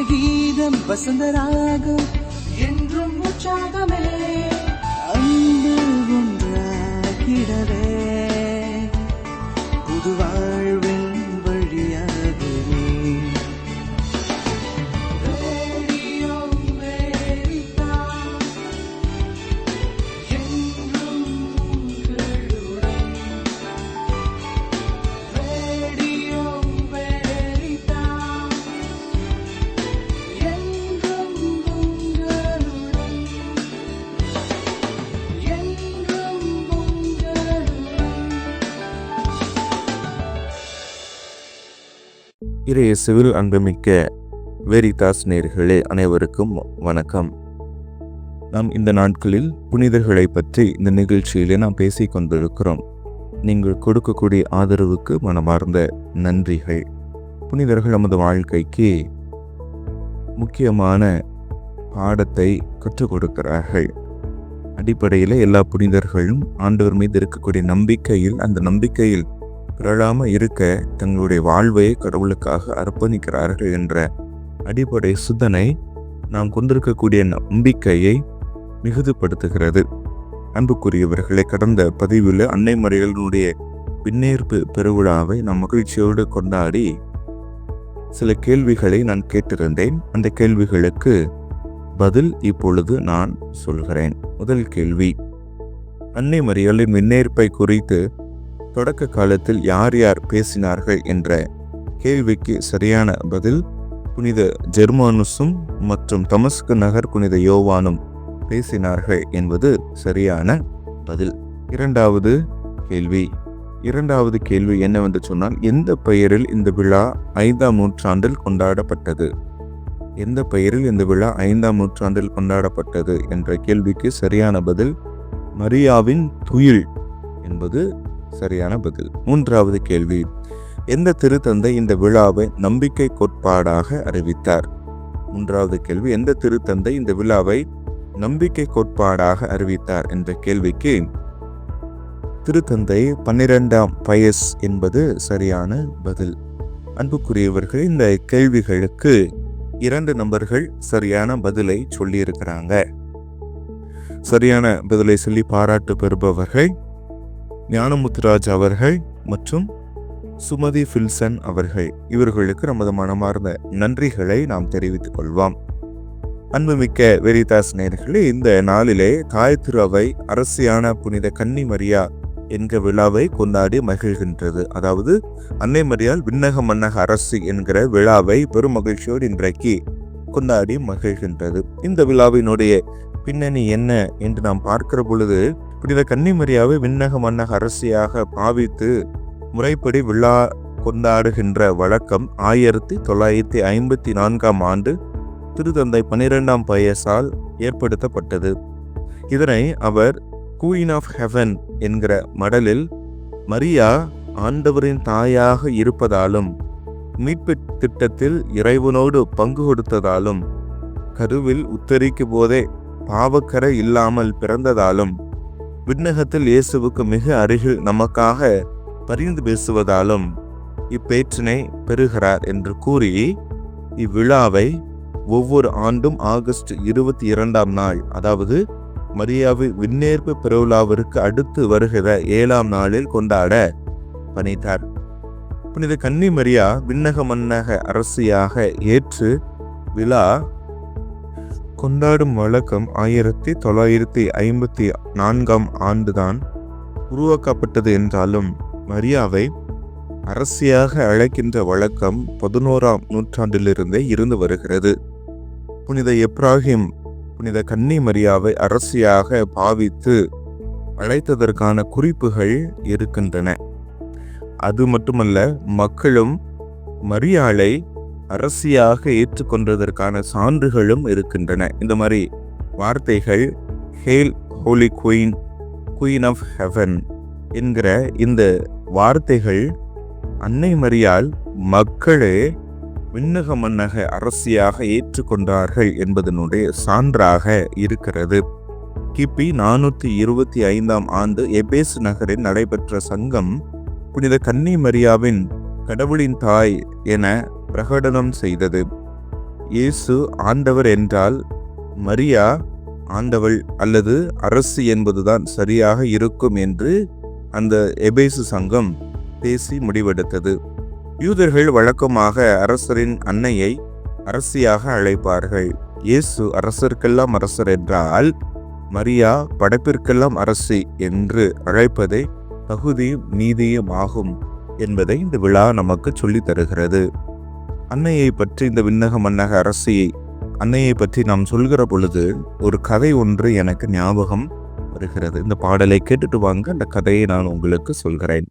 கீதம் வசந்தராகம் என்றும் உற்சாகமே அன்பு ஒன்றாகிடவே புது வாழ்வின் வழியாகவே ரேடியோ அமெரிக்கா என்றும் உங்களுடன் ரேடியோ அமெரிக்கா என்றும் உங்களுடன் என்றும் உங்களுடன். இறையேசுவில் அன்புமிக்க வெரிதாஸ் நேயர்களே அனைவருக்கும் வணக்கம். நாம் இந்த நாட்களில் புனிதர்களை பற்றி இந்த நிகழ்ச்சியிலே நாம் பேசிக் கொண்டிருக்கிறோம். நீங்கள் கொடுக்கக்கூடிய ஆதரவுக்கு மனமார்ந்த நன்றிகள். புனிதர்கள் நமது வாழ்க்கைக்கு முக்கியமான பாடத்தை கற்றுக் கொடுக்கிறார்கள். அடிப்படையில் எல்லா புனிதர்களும் ஆண்டவர் மீது இருக்கக்கூடிய நம்பிக்கையில், அந்த நம்பிக்கையில் பிறழாம இருக்க தங்களுடைய வாழ்வை கடவுளுக்காக அர்ப்பணிக்கிறார்கள் என்ற அடிப்படை சிந்தனை நாம் கொண்டிருக்கக்கூடிய நம்பிக்கையை மிகுதிப்படுத்துகிறது. அன்புக்குரியவர்களை, கடந்த பதிவில் அன்னை மரியாளுடைய விண்ணேற்பு பெருவிழாவை நாம் மகிழ்ச்சியோடு கொண்டாடி சில கேள்விகளை நான் கேட்டிருந்தேன். அந்த கேள்விகளுக்கு பதில் இப்பொழுது நான் சொல்கிறேன். முதல் கேள்வி, அன்னை மரியாளின் விண்ணேற்பை குறித்து தொடக்க காலத்தில் யார் யார் பேசினார்கள் என்ற கேள்விக்கு சரியான பதில் புனித ஜெர்மானுஸும் மற்றும் தமஸ்கு நகர் புனித யோவானும் பேசினார்கள் என்பது சரியான பதில். இரண்டாவது கேள்வி என்னவென்று சொன்னால், எந்த பெயரில் இந்த விழா 5ஆம் நூற்றாண்டில் கொண்டாடப்பட்டது? எந்த பெயரில் இந்த விழா 5ஆம் நூற்றாண்டில் கொண்டாடப்பட்டது என்ற கேள்விக்கு சரியான பதில் மரியாவின் துயில் என்பது சரியான பதில். மூன்றாவது கேள்வி, எந்த திருத்தந்தை இந்த விழாவை நம்பிக்கை கோட்பாடாக அறிவித்தார்? மூன்றாவது கேள்வி, எந்த திருத்தந்தை இந்த விழாவை நம்பிக்கை கோட்பாடாக அறிவித்தார் என்ற கேள்விக்கு திருத்தந்தை 12ஆம் பயஸ் என்பது சரியான பதில். அன்புக்குரியவர்கள், இந்த கேள்விகளுக்கு 2 நபர்கள் சரியான பதிலை சொல்லியிருக்கிறாங்க. சரியான பதிலை சொல்லி பாராட்டு பெறுபவர்கள் ஞானமுத்துராஜ் அவர்கள் மற்றும் சுமதி ஃபில்சன் அவர்கள். இவர்களுக்கு நமது மனமார்ந்த நன்றிகளை நாம் தெரிவித்துக் கொள்வோம். அன்புமிக்க வெரிதாஸ் நேயர்களே, இந்த நாளிலே தாய் திரு அவை அரசியான புனித கன்னி மரியா என்கிற விழாவை கொண்டாடி மகிழ்கின்றது. அதாவது அன்னை மரியாள் விண்ணக மன்னக அரசி என்கிற விழாவை பெரும் மகிழ்ச்சியோடு இன்றைக்கு கொண்டாடி மகிழ்கின்றது. இந்த விழாவினுடைய பின்னணி என்ன என்று நாம் பார்க்கிற பொழுது, புனித கன்னி மரியாவை விண்ணக மன்னக அரசியாக பாவித்து முறைப்படி விழா கொண்டாடுகின்ற வழக்கம் 1954ஆம் ஆண்டு திருத்தந்தை 12ஆம் பயஸால் ஏற்படுத்தப்பட்டது. இதனை அவர் குயின் ஆஃப் ஹெவன் என்கிற மடலில் மரியா ஆண்டவரின் தாயாக இருப்பதாலும், மீட்பு திட்டத்தில் இறைவனோடு பங்கு கொடுத்ததாலும், கருவில் உத்தரிக்கும் போதே பாவக்கரை இல்லாமல் பிறந்ததாலும், விண்ணகத்தில் இயேசுவுக்கு மிக அருகில் நமக்காக பரிந்து பேசுவதாலும் இப்பேற்றினை பெறுகிறார் என்று கூறி இவ்விழாவை ஒவ்வொரு ஆண்டும் ஆகஸ்ட் 22ஆம் நாள், அதாவது மரியாவின் விண்ணேற்பு பெருவிழாவிற்கு அடுத்து வருகிற 7ஆம் நாளில் கொண்டாட பணித்தார். புனித கன்னி மரியா விண்ணக மன்னக அரசியாக ஏற்று விழா கொண்டாடும் வழக்கம் 1954ஆம் ஆண்டுதான் உருவாக்கப்பட்டது என்றாலும், மரியாவை அரசியாக அழைக்கின்ற வழக்கம் 11ஆம் நூற்றாண்டிலிருந்தே இருந்து வருகிறது. புனித எப்ராஹிம் புனித கன்னி மரியாவை அரசியாக பாவித்து அழைத்ததற்கான குறிப்புகள் இருக்கின்றன. அது மட்டுமல்ல, மக்களும் மரியாளை அரசியாக ஏற்றுக்கொண்டதற்கான சான்றுகளும் இருக்கின்றன. இந்த மாதிரி வார்த்தைகள் hail holy queen, queen of heaven என்கிற இந்த வார்த்தைகள் அன்னை மரியாள் மக்களே விண்ணக மன்னக அரசியாக ஏற்றுக்கொண்டார்கள் என்பதனுடைய சான்றாக இருக்கிறது. கிபி 425ஆம் ஆண்டு எபேசு நகரில் நடைபெற்ற சங்கம் புனித கன்னி மரியாவின் கடவுளின் தாய் என பிரகடனம் செய்தது. இயேசு ஆண்டவர் என்றால் மரியா ஆண்டவள் அல்லது அரசி என்பதுதான் சரியாக இருக்கும் என்று அந்த எபேசு சங்கம் பேசி முடிவெடுத்தது. யூதர்கள் வழக்கமாக அரசரின் அன்னையை அரசியாக அழைப்பார்கள். இயேசு அரசர்க்கெல்லாம் அரசர் என்றால் மரியா படைப்பிற்கெல்லாம் அரசி என்று அழைப்பதே தகுதியும் நீதியும் ஆகும் என்பதை இந்த விழா நமக்கு சொல்லித் தருகிறது. அன்னையை பற்றி, இந்த விண்ணக மன்னக அரசியை அன்னையை பற்றி நாம் சொல்கிற பொழுது ஒரு கதை ஒன்று எனக்கு ஞாபகம் வருகிறது. இந்த பாடலை கேட்டுட்டு வாங்க, அந்த கதையை நான் உங்களுக்கு சொல்கிறேன்.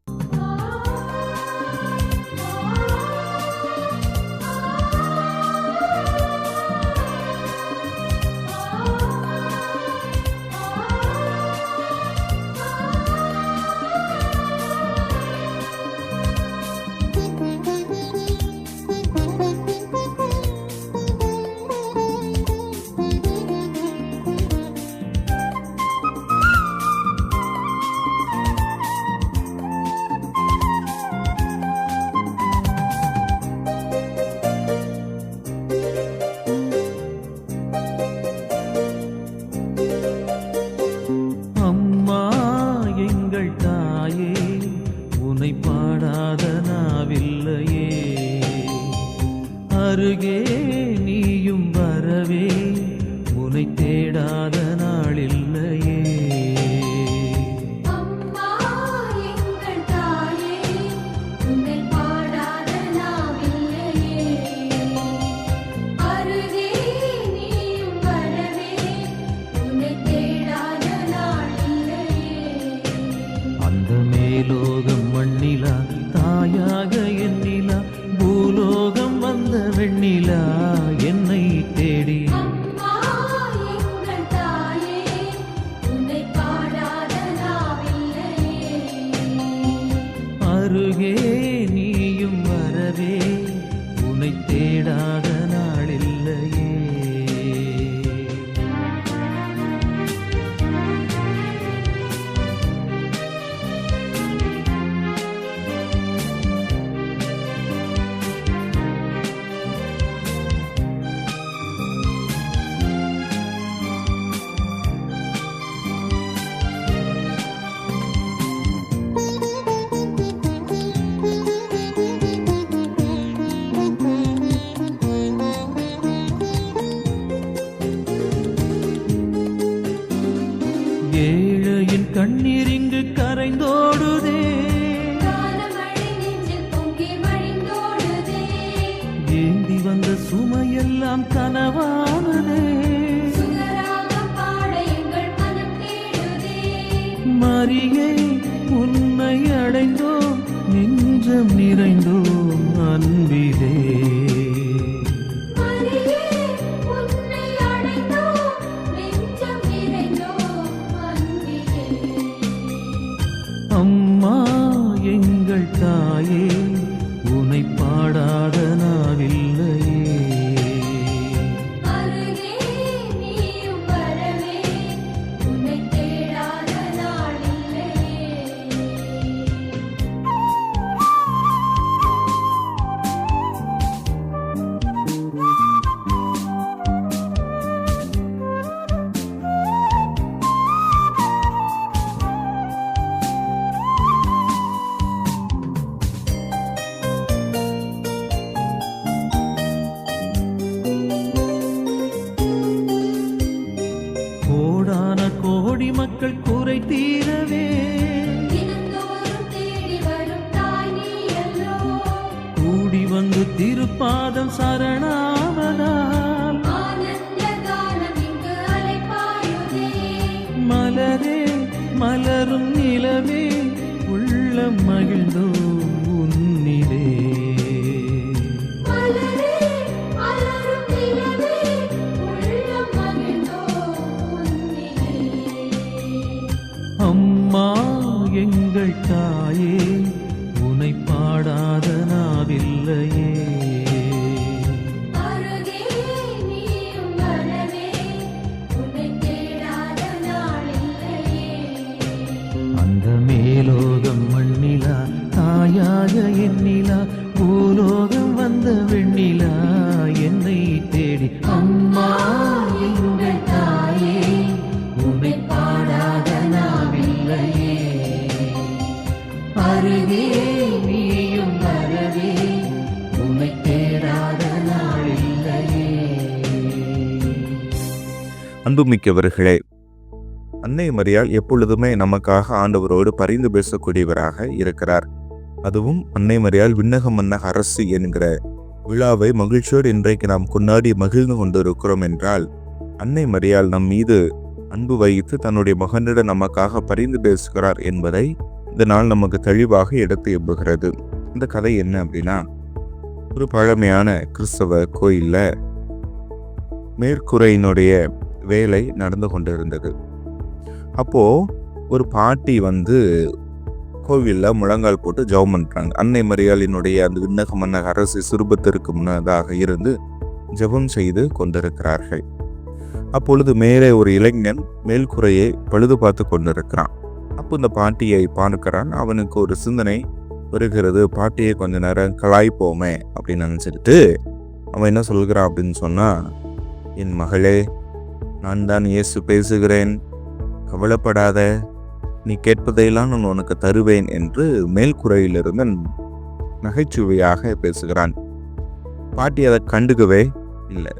அருகே நீயும் வரவே உனை தேடாத நாளில்லையே. அம்மா எங்கள் தாயே உன்னை பாடாத நாவில்லையே. அருகே நீயும் வரவே உன்னை தேடாத நாளில்லையே. அந்த மேலோகம் மண்ணிலா தாயாக எண்ணிலா பூலோகம் வந்த வெண்ணிலா என்னை தேடி. அம்மா எங்கள் தாயே உன்னை பாடாத நாவில்லையே. அருகே நீயும் வரவே உனை தேடாத நாளில்லையே. ஏழையின் கண்ணீர் இங்கு கரைந்தோடுதே. காலமழை நெஞ்சில் பொங்கி வழிந்தோடுதே. ஏந்தி வந்த சுமையெல்லாம் கனவானதே. சுகராகம் பாட எங்கள் மனம் தேடுதே. மரியே உன்னை அடைந்தோம் நெஞ்சம் நிறைந்தோம் அன்பிலே. மரியே உன்னை அடைந்தோம் நெஞ்சம் நிறைந்தோம் அன்பிலே. அம்மா எங்கள் தாயே உனை பாடாத நாவில்லையே. அருகே நீயும் வரவே உன்னை தேடாத நாளில்லையே. கோடான கோடி மக்கள் குறை தீரவே தினந்தோறும் தேடி வரும் தாய் நீ அல்லோ. கூடி வந்து திருப்பாதம் சரணாவதால் ஆனந்த கானம் இங்கு அலைபாயுதே. மலரே மலரும் நிலவே உள்ளம் மகிழ்ந்தோம் உன்னிலே. மலரே மலரும் நிலவே உள்ளம் மகிழ்ந்தோம் உன்னிலே. அம்மா எங்கள் தாயே உனை பாடாத நாவில்லையே. அருகே நீயும் வரவே உன்னை தேடாத நாளில்லையே. அந்த மேலோகம் மண்ணிலா அன்புமிக்கவர்களே, அன்னை மரியாள் எப்பொழுதுமே நமக்காக ஆண்டவரோடு பரிந்து பேசக்கூடியவராக இருக்கிறார். அதுவும் அன்னை மரியாள் விண்ணக மன்னக அரசு என்கிற விழாவை மகிழ்ச்சியோடு இன்றைக்கு நாம் கொண்டாடி மகிழ்ந்து கொண்டிருக்கிறோம் என்றால், அன்னை மரியாள் நம் மீது அன்பு வைத்து தன்னுடைய மகனிடம் நமக்காக பரிந்து பேசுகிறார் என்பதை இந்த நாள் நமக்கு தெளிவாக எடுத்து எம்புகிறது. இந்த கதை என்ன அப்படின்னா, ஒரு பழமையான கிறிஸ்தவ கோயில்ல மேற்கூரையினுடைய வேலை நடந்து கொண்டிருந்தது. அப்போ ஒரு பாட்டி கோவில்ல முழங்கால் போட்டு ஜெபம் பண்றாங்க. அன்னை மரியாளினுடைய அந்த விண்ணக மன்னக அரசு சுரூபத்திற்கு முன்னதாக இருந்து ஜெபம் செய்து கொண்டிருக்கிறார்கள். அப்பொழுது மேலே ஒரு இளைஞன் மேல்குறையை பழுது பார்த்து கொண்டிருக்கிறான். அப்போ இந்த பாட்டியை பார்க்கிறான். அவனுக்கு ஒரு சிந்தனை வருகிறது, பாட்டியை கொஞ்ச நேரம் கலாய்ப்போமே அப்படின்னு நினைச்சிட்டு அவன் என்ன சொல்கிறான் அப்படின்னு சொன்னா, என் மகளே, நான் தான் இயேசு பேசுகிறேன், கவலைப்படாத, நீ கேட்பதையெல்லாம் நான் உனக்கு தருவேன் என்று மேல்குறையிலிருந்து நகைச்சுவையாக பேசுகிறான். பாட்டி அதை கண்டுக்கவே இல்லை.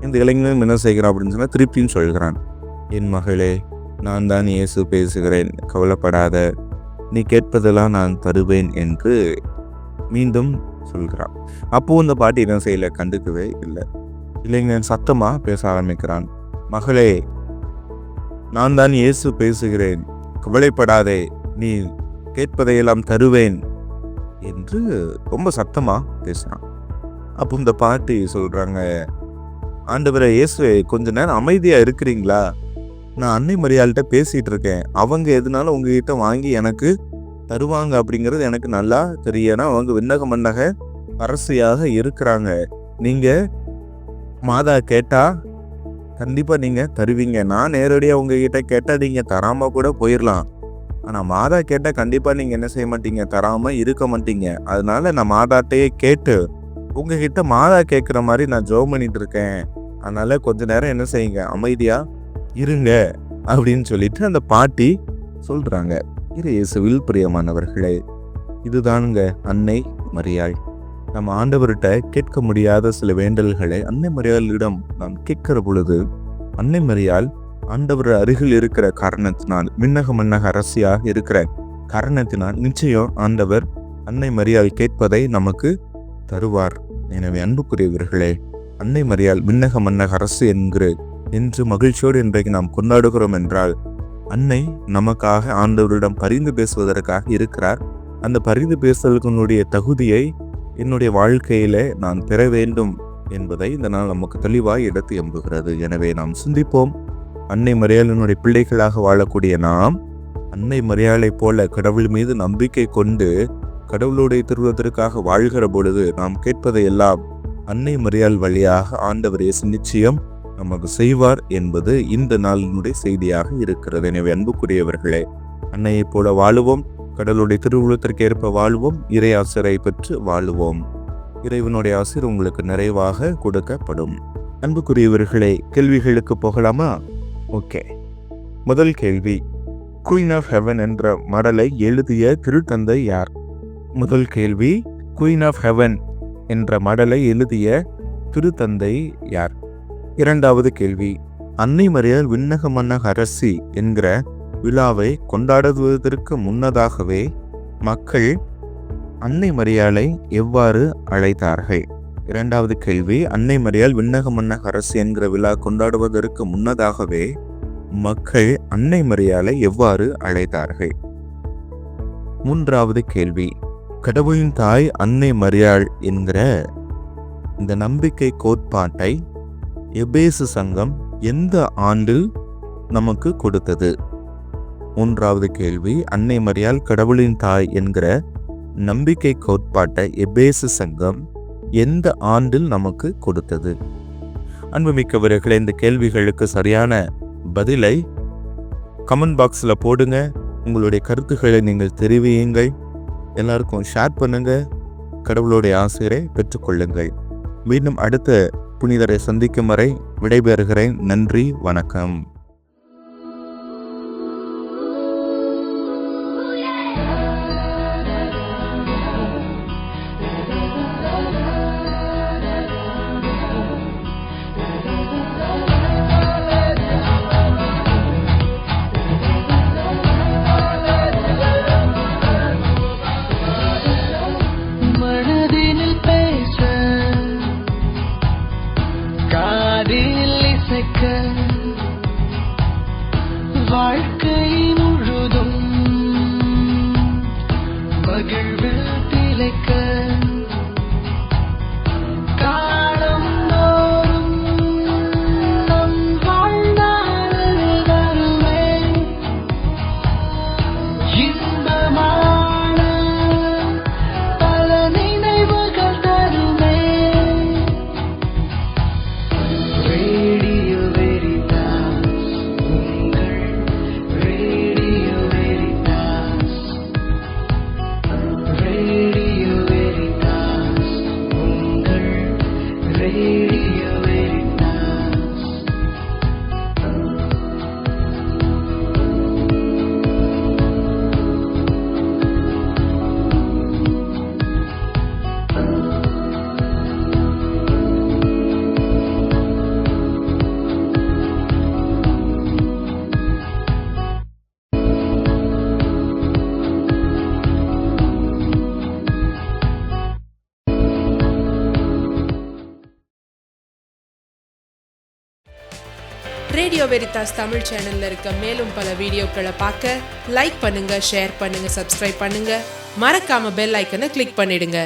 இந்த இளைஞன் என்ன செய்கிறான் அப்படின்னு சொன்னா திருப்பியும் சொல்கிறான், என் மகளே, நான் தான் இயேசு பேசுகிறேன், கவலைப்படாத, நீ கேட்பதெல்லாம் நான் தருவேன் என்று மீண்டும் சொல்கிறான். அப்போ இந்த பாட்டி என்ன செய்யல, கண்டுக்கவே இல்லை. இளைஞன் சத்தமா பேச ஆரம்பிக்கிறான், மகளே, நான் தான் இயேசு பேசுகிறேன், கவலைப்படாதே, நீ கேட்பதையெல்லாம் தருவேன் என்று ரொம்ப சத்தமா பேசுறான். அப்போ இந்த பாட்டி சொல்றாங்க, ஆண்டவரே இயேசுவே, கொஞ்ச நேரம் அமைதியா இருக்கிறீங்களா? நான் அன்னை மரியாள்கிட்ட பேசிட்டு இருக்கேன். அவங்க எதுனாலும் உங்ககிட்ட வாங்கி எனக்கு தருவாங்க அப்படிங்கிறது எனக்கு நல்லா தெரியும். ஏன்னா அவங்க விண்ணக மன்னக அரசியாக இருக்கிறாங்க. நீங்க மாதா கேட்டா கண்டிப்பா நீங்க தருவீங்க. நான் நேரடியா உங்ககிட்ட கேட்டா நீங்க தராம கூட போயிடலாம். ஆனா மாதா கேட்டா கண்டிப்பா நீங்க என்ன செய்ய மாட்டீங்க, தராம இருக்க மாட்டீங்க. அதனால நான் மாதாட்டையே கேட்டு உங்ககிட்ட மாதா கேட்குற மாதிரி நான் ஜெபம் பண்ணிட்டு இருக்கேன். அதனால கொஞ்ச நேரம் என்ன செய்யுங்க, அமைதியா இருங்க அப்படின்னு சொல்லிட்டு அந்த பாட்டி சொல்றாங்க. இயேசுவில் பிரியமானவர்களே, இதுதானுங்க அன்னை மரியாள். நம்ம ஆண்டவர்கிட்ட கேட்க முடியாத சில வேண்டல்களை அன்னை மரியாளிடம் நாம் கேட்கிற பொழுது, அன்னை மரியாள் ஆண்டவர் அருகில் இருக்கிற காரணத்தினால், விண்ணக மன்னக அரசியாக இருக்கிற காரணத்தினால் நிச்சயம் ஆண்டவர் அன்னை மரியாள் கேட்பதை நமக்கு தருவார். எனவே அன்புக்குரியவர்களே, அன்னை மரியாள் விண்ணக மன்னக அரசு என்று மகிழ்ச்சியோடு இன்றைக்கு நாம் கொண்டாடுகிறோம் என்றால், அன்னை நமக்காக ஆண்டவரிடம் பரிந்து பேசுவதற்காக இருக்கிறார். அந்த பரிந்து பேசுதலுடைய தகுதியை என்னுடைய வாழ்க்கையில நான் பெற வேண்டும் என்பதை இந்த நாள் நமக்கு தெளிவாய் எடுத்து எம்புகிறது. எனவே நாம் சிந்திப்போம். அன்னை மரியாளினுடைய பிள்ளைகளாக வாழக்கூடிய நாம் அன்னை மரியாளை போல கடவுள் மீது நம்பிக்கை கொண்டு கடவுளுடைய திருவுளத்திற்காக வாழ்கிற பொழுது நாம் கேட்பதை எல்லாம் அன்னை மரியாள் வழியாக ஆண்டவர் இயேசு நிச்சயம் நமக்கு செய்வார் என்பது இந்த நாளினுடைய செய்தியாக இருக்கிறது. எனவே அன்புக்குரியவர்களே, அன்னையை போல வாழுவோம், கடவுளுடைய திருவுளத்திற்கு ஏற்ப வாழ்வோம், இறை ஆசிரை பெற்று வாழுவோம். இறைவனுடைய ஆசிர் உங்களுக்கு நிறைவாக கொடுக்கப்படும். அன்புக்குரியவர்களே, கேள்விகளுக்கு போகலாமா? ஓகே. முதல் கேள்வி, குயின் ஆஃப் ஹெவன் என்ற மடலை எழுதிய திருத்தந்தை யார்? முதல் கேள்வி, குயின் ஆஃப் ஹெவன் என்ற மடலை எழுதிய திருத்தந்தை யார்? இரண்டாவது கேள்வி, அன்னை மரியாள் விண்ணக மன்னக அரசி என்கிற விழாவை கொண்டாடுவதற்கு முன்னதாகவே மக்கள் அன்னை மரியாளை எவ்வாறு அழைத்தார்கள்? இரண்டாவது கேள்வி, அன்னை மரியாள் விண்ணக மன்னக அரசி என்கிற விழா கொண்டாடுவதற்கு முன்னதாகவே மக்கள் அன்னை மரியாளை எவ்வாறு அழைத்தார்கள்? மூன்றாவது கேள்வி, கடவுளின் தாய் அன்னை மரியாள் என்கிற இந்த நம்பிக்கை கோட்பாட்டை எபேசு சங்கம் எந்த ஆண்டில் நமக்கு கொடுத்தது? மூன்றாவது கேள்வி, அன்னை மரியாள் கடவுளின் தாய் என்கிற நம்பிக்கை கோட்பாட்டை எபேசு சங்கம் எந்த ஆண்டில் நமக்கு கொடுத்தது? அன்புமிக்கவர்களே, இந்த கேள்விகளுக்கு சரியான பதிலை கமெண்ட் பாக்ஸில் போடுங்க. உங்களுடைய கருத்துக்களை நீங்கள் தெரிவியுங்கள். எல்லாருக்கும் ஷேர் பண்ணுங்க. கடவுளுடைய ஆசிரை பெற்றுக்கொள்ளுங்கள். மீண்டும் அடுத்த புனிதரை சந்திக்கும் வரை விடைபெறுகிறேன். நன்றி, வணக்கம். அதில் இசைக்க வாழ்க்கை முழுதும் மகிழ்வில் திளைக்க காலம் தோறும் நம் வாழ்நாள் தருமே இன்பமான பல நினைவுகள் தருமே. ரேடியோ வெரிதாஸ், உங்கள் ரேடியோ வெரிதாஸ். ரேடியோ வெரிதாஸ், உங்கள் radio Veritas. Radio Veritas Tamil சேனல்ல இருக்க மேலும் பல வீடியோக்களை பார்க்க லைக் பண்ணுங்க, ஷேர் பண்ணுங்க, சப்ஸ்கிரைப் பண்ணுங்க, மறக்காம பெல் ஐக்கனை கிளிக் பண்ணிடுங்க.